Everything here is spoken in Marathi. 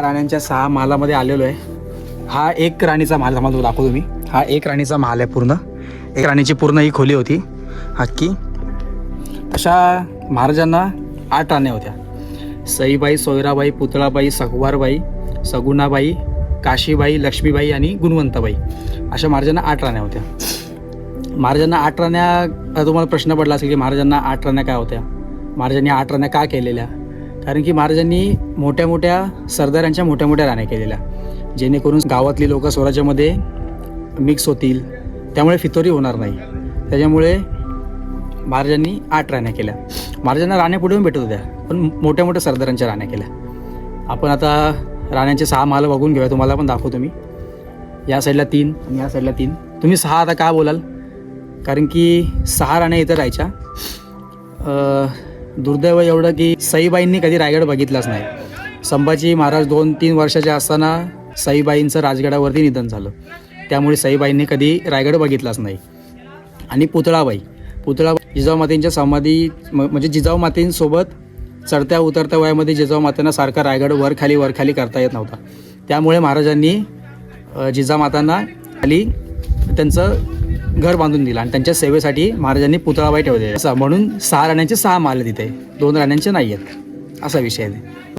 राण्यांच्या 6 महालामध्ये आलेलो आहे. हा एक राणीचा महाल तुम्हाला दाखवतो मी. हा एक राणीचा महाल आहे. पूर्ण एक राणीची पूर्ण ही खोली होती अख्खी. अशा महाराजांना 8 राण्या होत्या. सईबाई, सोयराबाई, पुतळाबाई, सगवारबाई, सगुणाबाई, काशीबाई, लक्ष्मीबाई आणि गुणवंताबाई अशा महाराजांना 8 राण्या होत्या. महाराजांना 8 राण्या, तुम्हाला प्रश्न पडला असेल की महाराजांना 8 राण्या काय होत्या, महाराजांनी 8 राण्या का केलेल्या. कारण की महाराजांनी मोठ्या मोठ्या सरदारांच्या मोठ्या मोठ्या राण्या केलेल्या, जेणेकरून गावातली लोक स्वराज्यामध्ये मिक्स होतील, त्यामुळे फितोरी होणार नाही. त्याच्यामुळे महाराजांनी 8 राण्या केल्या. महाराजांना राण्या पुढे भेटत होत्या, पण मोठ्या मोठ्या सरदारांच्या राण्या केल्या. आपण आता राण्यांचे 6 महाल बघून घेऊया. तुम्हाला पण दाखवतो मी. या साईडला 3 आणि या साईडला 3. तुम्ही 6 आता का बोलाल, कारण की 6 राण्या इथं राहायच्या. दुर्दैव एवढं की सईबाईंनी कधी रायगड बघितलाच नाही. संभाजी महाराज 2-3 वर्षाचे असताना सईबाईंचं राजगडावरती निधन झालं, त्यामुळे सईबाईंनी कधी रायगड बघितलाच नाही. आणि पुतळाबाई जिजाऊ मातेंच्या समाधी, म्हणजे जिजाऊ मातेंसोबत चढत्या उतरत्या वयामध्ये जिजाऊ मातेंना सारखा रायगड वरखाली करता येत नव्हता. त्यामुळे महाराजांनी जिजामातांना खाली त्यांचं घर बांधून दिलं आणि त्यांच्या सेवेसाठी महाराजांनी पुतळाबाई ठेवले. असं म्हणून 6 राण्यांचे 6 महाल तिथे, 2 राण्यांचे नाही आहेत, असा विषय आहे.